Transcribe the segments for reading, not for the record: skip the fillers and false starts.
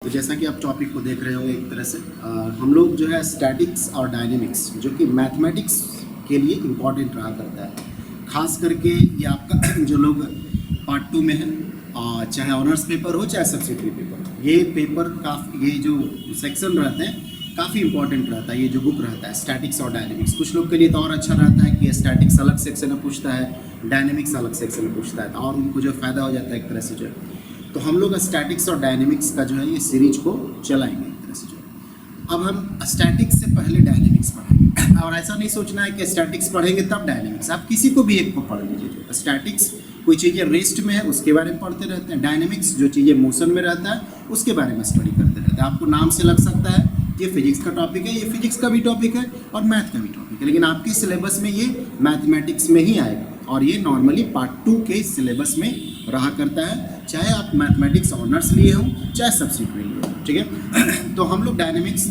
तो जैसा कि आप टॉपिक को देख रहे होंगे एक तरह से हम लोग जो है स्टैटिक्स और डायनेमिक्स जो कि मैथमेटिक्स के लिए इम्पॉर्टेंट रहा करता है, खास करके ये आपका जो लोग पार्ट 2 में है, चाहे ऑनर्स पेपर हो चाहे सब्सिडरी पेपर हो, ये पेपर ये जो सेक्शन रहते हैं काफ़ी इंपॉर्टेंट रहता है। ये जो बुक रहता है स्टैटिक्स और डायनेमिक्स, कुछ लोग के लिए तो और अच्छा रहता है कि स्टैटिक्स अलग सेक्शन में पूछता है, डायनेमिक्स अलग सेक्शन में पूछता है, और उनको जो फ़ायदा हो जाता है एक तरह से जो है। तो हम लोग स्टैटिक्स और डायनेमिक्स का जो है ये सीरीज को चलाएंगे एक तरह से जो है। अब हम स्टैटिक्स से पहले डायनेमिक्स पढ़ेंगे, और ऐसा नहीं सोचना है कि स्टैटिक्स पढ़ेंगे तब डायनेमिक्स, आप किसी को भी एक को पढ़ लीजिए। जो स्टैटिक्स कोई चीज़ें रेस्ट में है उसके बारे में पढ़ते रहते हैं, डायनेमिक्स जो चीज़ें मोशन में रहता है उसके बारे में स्टडी करते रहते हैं। आपको नाम से लग सकता है ये फिजिक्स का टॉपिक है, ये फिजिक्स का भी टॉपिक है और मैथ का भी टॉपिक है, लेकिन आपके सिलेबस में ये मैथमेटिक्स में ही आएगा, और ये नॉर्मली पार्ट 2 के सिलेबस में रहा करता है, चाहे आप मैथमेटिक्स ऑनर्स लिए हो चाहे सब्सिडरी लिए हो। ठीक है, तो हम लोग डायनेमिक्स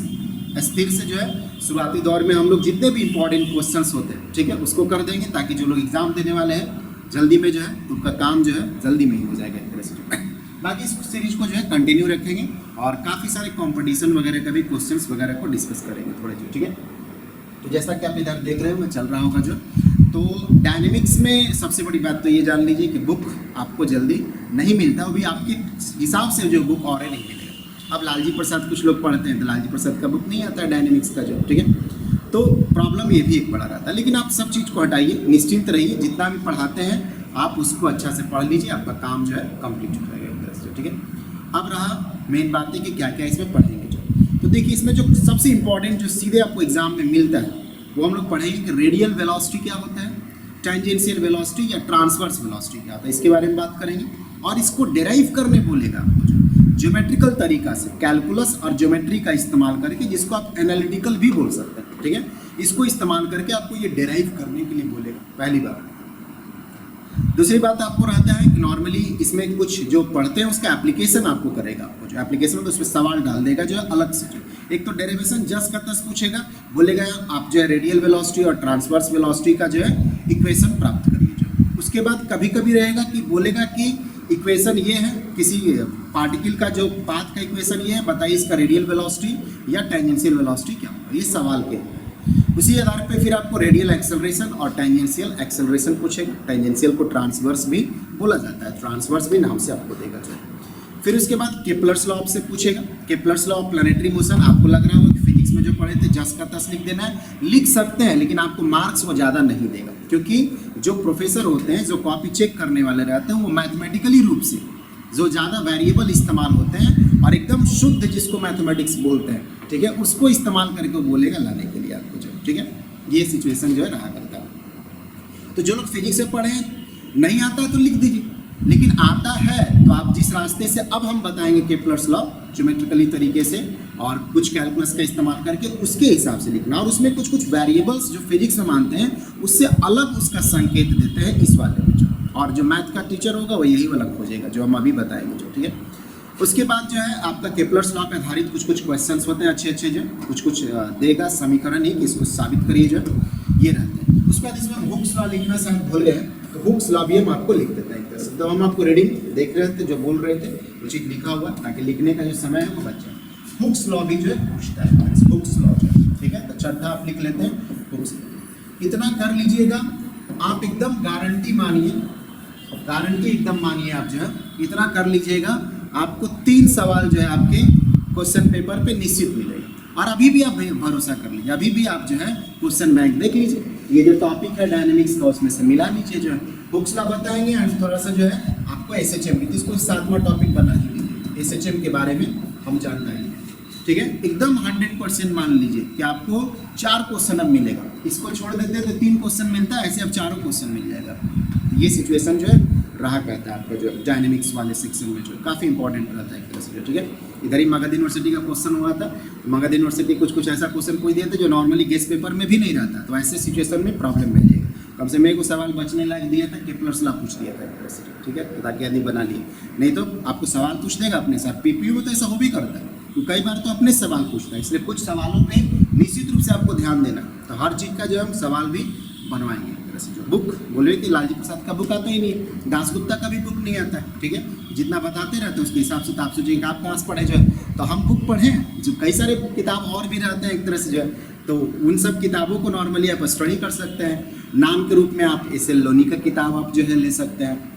स्थिर से जो है शुरुआती दौर में हम लोग जितने भी इंपॉर्टेंट क्वेश्चंस होते हैं, ठीक है, उसको कर देंगे, ताकि जो लोग एग्जाम देने वाले हैं जल्दी में जो है उनका काम जो है जल्दी में ही हो जाएगा एक तरह से। बाकी इस सीरीज को जो है कंटिन्यू रखेंगे और काफ़ी सारे कंपटीशन वगैरह का भी क्वेश्चंस वगैरह को डिस्कस करेंगे थोड़े जो। ठीक है, तो जैसा कि आप इधर देख रहे हो मैं चल रहा होगा जो, तो डायनेमिक्स में सबसे बड़ी बात तो ये जान लीजिए कि बुक आपको जल्दी नहीं मिलता, वो भी आपके हिसाब से जो बुक और नहीं मिलेगा। अब लालजी प्रसाद कुछ लोग पढ़ते हैं तो लालजी प्रसाद का बुक नहीं आता है डायनेमिक्स का जो। ठीक है, तो प्रॉब्लम ये भी एक बड़ा रहता है, लेकिन आप सब चीज़ को हटाइए, निश्चिंत रहिए, जितना भी पढ़ाते हैं आप उसको अच्छा से पढ़ लीजिए, आपका काम जो है कंप्लीट हो जाएगा एक तरह से। ठीक है, अब रहा मेन बात है कि क्या क्या इसमें पढ़ेंगे जो। तो देखिए, इसमें जो सबसे इंपॉर्टेंट जो सीधे आपको एग्जाम में मिलता है वो हम लोग पढ़ेंगे कि रेडियल वेलोसिटी क्या होता है, टेंजेंशियल वेलोसिटी या ट्रांसवर्स वेलोसिटी क्या होता है, इसके बारे में बात करेंगे। और इसको डेराइव करने बोलेगा आपको जो ज्योमेट्रिकल तरीका से, कैलकुलस और ज्योमेट्री का इस्तेमाल करके, जिसको आप एनालिटिकल भी बोल सकते हैं। ठीक है, इसको इस्तेमाल करके आपको ये डेराइव करने के लिए बोलेगा, पहली बात। दूसरी बात आपको रहता है कि नॉर्मली इसमें कुछ जो पढ़ते हैं उसका एप्लीकेशन आपको करेगा, आपको जो एप्लीकेशन तो उसमें सवाल डाल देगा जो है अलग से। जो एक तो डेरिवेशन जस का तस पूछेगा, बोलेगा आप जो है रेडियल वेलोसिटी और ट्रांसवर्स वेलोसिटी का जो है इक्वेशन प्राप्त करिए जो। उसके बाद कभी कभी रहेगा कि बोलेगा कि इक्वेशन ये है, किसी पार्टिकल का जो पाथ का इक्वेशन ये है, बताइए इसका रेडियल वेलोसिटी या टेंजेंशियल वेलोसिटी क्या होगा, ये सवाल के। उसी आधार पे फिर आपको रेडियल एक्सेलरेशन और टेंजेंशियल एक्सेलरेशन पूछेगा। टेंजेंशियल को ट्रांसवर्स भी बोला जाता है, ट्रांसवर्स भी नाम से आपको देगा जो है। फिर उसके बाद केपलर्स लॉ से पूछेगा, Kepler's law of planetary motion. आपको लग रहा होगा कि फिजिक्स में जो पढ़े थे जस का तस लिख देना है, लिख सकते हैं, लेकिन आपको मार्क्स वो ज़्यादा नहीं देगा, क्योंकि जो प्रोफेसर होते हैं, जो कॉपी चेक करने वाले रहते हैं, वो मैथमेटिकली रूप से जो ज़्यादा वेरिएबल इस्तेमाल होते हैं और एकदम शुद्ध जिसको मैथमेटिक्स बोलते हैं, ठीक है, उसको इस्तेमाल करके वो बोलेगा लाने के लिए आपको जो। ठीक है, ये सिचुएशन जो है रहा करता है। तो जो लोग फिजिक्स से पढ़े नहीं आता है तो लिख दीजिए, लेकिन आता है तो आप जिस रास्ते से अब हम बताएंगे केपलर्स लॉ ज्योमेट्रिकली तरीके से और कुछ कैलकुलस का इस्तेमाल करके, उसके हिसाब से लिखना, और उसमें कुछ कुछ वेरिएबल्स जो फिजिक्स में मानते हैं उससे अलग उसका संकेत देते हैं इस वाले में जो, और जो मैथ का टीचर होगा वो यही वाला खोजेगा जो हम अभी बताएंगे जो। ठीक है, उसके बाद जो है आपका केपलर्स लॉ पे आधारित कुछ कुछ क्वेश्चंस होते हैं अच्छे अच्छे जो, कुछ कुछ देगा समीकरण ही कि इसको साबित करिए जो, ये रहते हैं। उसके बाद इसमें हुक्स लॉ लिखना शायद भूल गए, तो हुक्स लॉ भी हम आपको लिख देते हैं एक तरह से। तो हम आपको रीडिंग देख रहे थे, जो बोल रहे थे वो चीज़ लिखा हुआ, ताकि लिखने का जो समय है वो बच जाए। हुक्स लॉ भी जो है पूछता है, हुक्स लॉ जो है। ठीक है, तो चौथा आप लिख लेते हैं हुक्स। इतना कर लीजिएगा आप, एकदम गारंटी मानिए, गारंटी एकदम मानिए आप जो है, इतना कर लीजिएगा, आपको 3 सवाल जो है आपके क्वेश्चन पेपर पे निश्चित मिलेगा। और अभी भी आप भरोसा कर लीजिए, अभी भी आप जो है क्वेश्चन बैंक देख लीजिए, ये जो टॉपिक है डायनेमिक्स का उसमें से मिला लीजिए जो है, हुक्स लॉ बताएंगे, और थोड़ा सा जो है आपको एसएचएम, इसको 7वां टॉपिक बना दीजिए, एसएचएम के बारे में हम जानना है। ठीक है, एकदम 100% मान लीजिए कि आपको 4 क्वेश्चन अब मिलेगा, इसको छोड़ देते हैं तो 3 क्वेश्चन मिलता है, ऐसे अब 4 क्वेश्चन मिल जाएगा। ये सिचुएशन जो है रहा करता है आपका जो डायनेमिक्स वाले सेक्शन में, जो काफ़ी इंपॉर्टेंट रहता है एक तरह से। ठीक है, इधर ही मगध यूनिवर्सिटी का क्वेश्चन हुआ था, मगध यूनिवर्सिटी कुछ ऐसा क्वेश्चन कोई दिया था जो नॉर्मली गेस्ट पेपर में भी नहीं रहता, तो ऐसे सिचुएशन में प्रॉब्लम मिलेगा। कम से मेरे को सवाल बचने लायक दिया था, केपलर्स लॉ पूछ दिया था एक तरह से। ठीक है, ताकि आदमी बना लिए, नहीं तो आपको सवाल पूछ देगा अपने साथ। पीपीयू में तो ऐसा हो भी करता है, तो कई बार तो अपने सवाल पूछता है, इसलिए कुछ सवालों पे निश्चित रूप से आपको ध्यान देना। तो हर चीज़ का जो हम सवाल भी बनवाएंगे एक तरह से। जो बुक बोले कि लालजी प्रसाद का बुक आता ही नहीं है, दासगुप्ता का भी बुक नहीं आता है। ठीक है, जितना बताते रहते हैं उसके हिसाब से तो आप सोचेंगे आप कहाँ से पढ़े जो है, तो हम बुक पढ़ें, जो कई सारे किताब और भी रहते हैं एक तरह से जो है, तो उन सब किताबों को नॉर्मली आप स्टडी कर सकते हैं। नाम के रूप में आप एस एल लोनी का किताब आप जो है ले सकते हैं।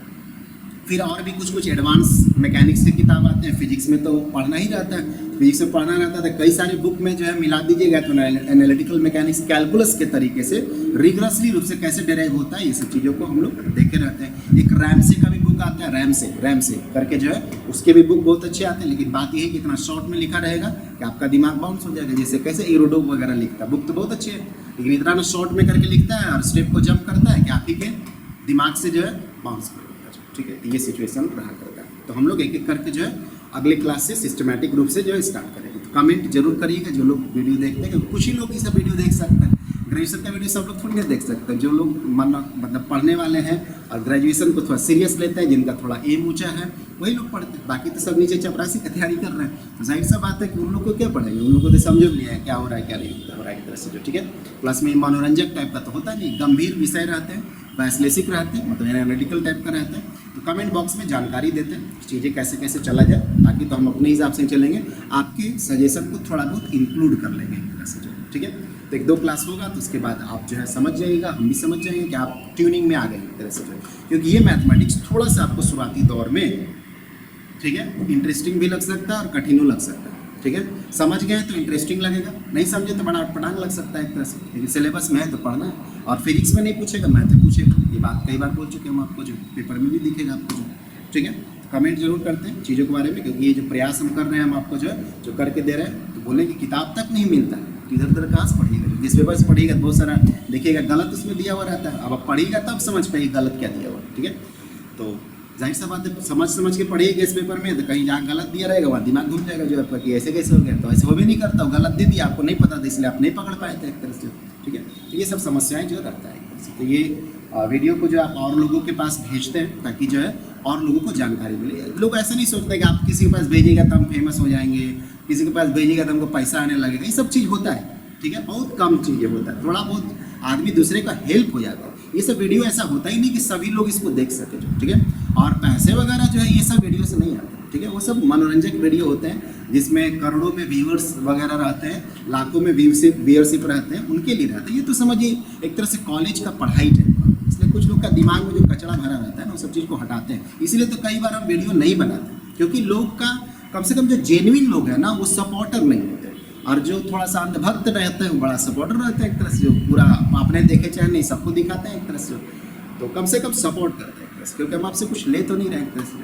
फिर और भी कुछ एडवांस मैकेनिक्स की किताब आते हैं। फिजिक्स में तो पढ़ना ही रहता है, फिजिक्स में पढ़ना रहता है तो कई सारे बुक में जो है मिला दीजिएगा तो एनालिटिकल मैकेनिक्स कैलकुलस के तरीके से रिगरसली रूप से कैसे डेराइव होता है, ये सब चीज़ों को हम लोग देखे रहते हैं। एक रैमसे का भी बुक आता है, रैमसे करके जो है उसके भी बुक बहुत अच्छे आते हैं, लेकिन बात यह है कि इतना शॉर्ट में लिखा रहेगा कि आपका दिमाग बाउंस हो जाएगा। जैसे कैसे इरोडो वगैरह लिखता है, बुक तो बहुत अच्छी है लेकिन इतना ना शॉर्ट में करके लिखता है और स्टेप को जंप करता है कि आप ही के दिमाग से जो है बाउंस करेगा। ठीक है, ये सिचुएशन रहा करता है। तो हम लोग एक एक करके जो है अगले क्लास से सिस्टमैटिक रूप से जो है स्टार्ट करेंगे। तो कमेंट जरूर करिएगा जो लोग वीडियो देखते हैं, क्योंकि कुछ ही लोग ये सब वीडियो देख सकते हैं। ग्रेजुएशन का वीडियो सब लोग थोड़ी नहीं देख सकते। जो लोग मतलब पढ़ने वाले हैं और ग्रेजुएशन को थोड़ा सीरियस लेते हैं, जिनका थोड़ा एम ऊंचा है, वही लोग पढ़ते हैं। बाकी तो सब नीचे चपरासी की तैयारी कर रहे हैं, तो जाहिर सा बात है कि उन लोग को क्या पढ़ेंगे, उन लोगों को तो समझ नहीं है क्या हो रहा है क्या नहीं हो रहा है एक तरह से जो। ठीक है, क्लास में मनोरंजक टाइप का तो होता नहीं, गंभीर विषय रहते हैं, वैश्लेषिक रहते हैं, मतलब एनालिटिकल टाइप का रहता है। तो कमेंट बॉक्स में जानकारी देते हैं चीज़ें कैसे कैसे चला जाए, ताकि तो हम अपने हिसाब से चलेंगे, आपके सजेशन को थोड़ा बहुत इंक्लूड कर लेंगे एक तरह से जो। ठीक है, तो एक दो क्लास होगा तो उसके बाद आप जो है समझ जाइएगा, हम भी समझ जाएंगे कि आप ट्यूनिंग में आ गए एक तरह से जो। क्योंकि ये मैथमेटिक्स थोड़ा सा आपको शुरुआती दौर में, ठीक है, इंटरेस्टिंग भी लग सकता है और कठिन लग सकता है। ठीक है, समझ गए तो इंटरेस्टिंग लगेगा, नहीं समझे तो बड़ा अटपटांग लग सकता है एक तरह से, लेकिन सिलेबस में है तो पढ़ना है। और फिजिक्स में नहीं पूछेगा, मैथ में पूछेगा, ये बात कई बार बोल चुके हम आपको, जो पेपर में भी दिखेगा आपको जो। ठीक है, कमेंट जरूर करते हैं चीज़ों के बारे में, क्योंकि ये जो प्रयास हम कर रहे हैं हम आपको जो है जो करके दे रहे हैं। तो बोले कि किताब तक नहीं मिलता है, इधर उधर कहाँ से पढ़िएगा, जिस पेपर से पढ़िएगा बहुत सारा देखिएगा गलत उसमें दिया हुआ रहता है। अब आप पढ़िएगा तब समझ पाइए गलत क्या दिया हुआ। ठीक है, तो जाहिर सा बात है समझ के पढ़िएगा इस पेपर में, तो कहीं जहाँ गलत दिया रहेगा वहाँ दिमाग घूम जाएगा जो आपका कि ऐसे कैसे हो गया। तो ऐसे वो भी नहीं करता, गलत दे दिया, आपको नहीं पता था इसलिए आप नहीं पकड़ पाए थे एक तरह से। ठीक है, तो ये सब समस्याएं जो रहता है। तो ये वीडियो को जो आप और लोगों के पास भेजते हैं ताकि जो है और लोगों को जानकारी मिले। लोग ऐसा नहीं सोचते कि आप किसी के पास भेजिएगा तो हम फेमस हो जाएंगे, किसी के पास भेजिएगा तो हमको पैसा आने लगेगा, ये सब चीज़ होता है। ठीक है, बहुत कम चीज़ें होता है, थोड़ा बहुत आदमी दूसरे का हेल्प हो जाता है। ये सब वीडियो ऐसा होता ही नहीं कि सभी लोग इसको देख सके जो। ठीक है, और पैसे वगैरह जो है ये सब वीडियो से नहीं आते। ठीक है, वो सब मनोरंजक वीडियो होते हैं जिसमें करोड़ों में व्यूअर्स वगैरह रहते हैं, लाखों में व्यूअरशिप रहते हैं, उनके लिए रहते हैं। ये तो समझिए एक तरह से कॉलेज का पढ़ाई टाइप का, इसलिए कुछ लोग का दिमाग में जो कचरा भरा रहता है ना, वो सब चीज़ को हटाते हैं। इसीलिए तो कई बार हम वीडियो नहीं बनाते, क्योंकि लोग का कम से कम जो जेन्युइन लोग हैं ना वो सपोर्टर नहीं होते, और जो थोड़ा सा अंधभक्त रहते हैं वो बड़ा सपोर्टर रहते हैं एक तरह से, जो पूरा आपने देखे चाहे नहीं सबको दिखाते हैं एक तरह से। तो कम सपोर्ट करते हैं एक तरह से, क्योंकि हम आपसे कुछ ले तो नहीं रहे एक तरह से।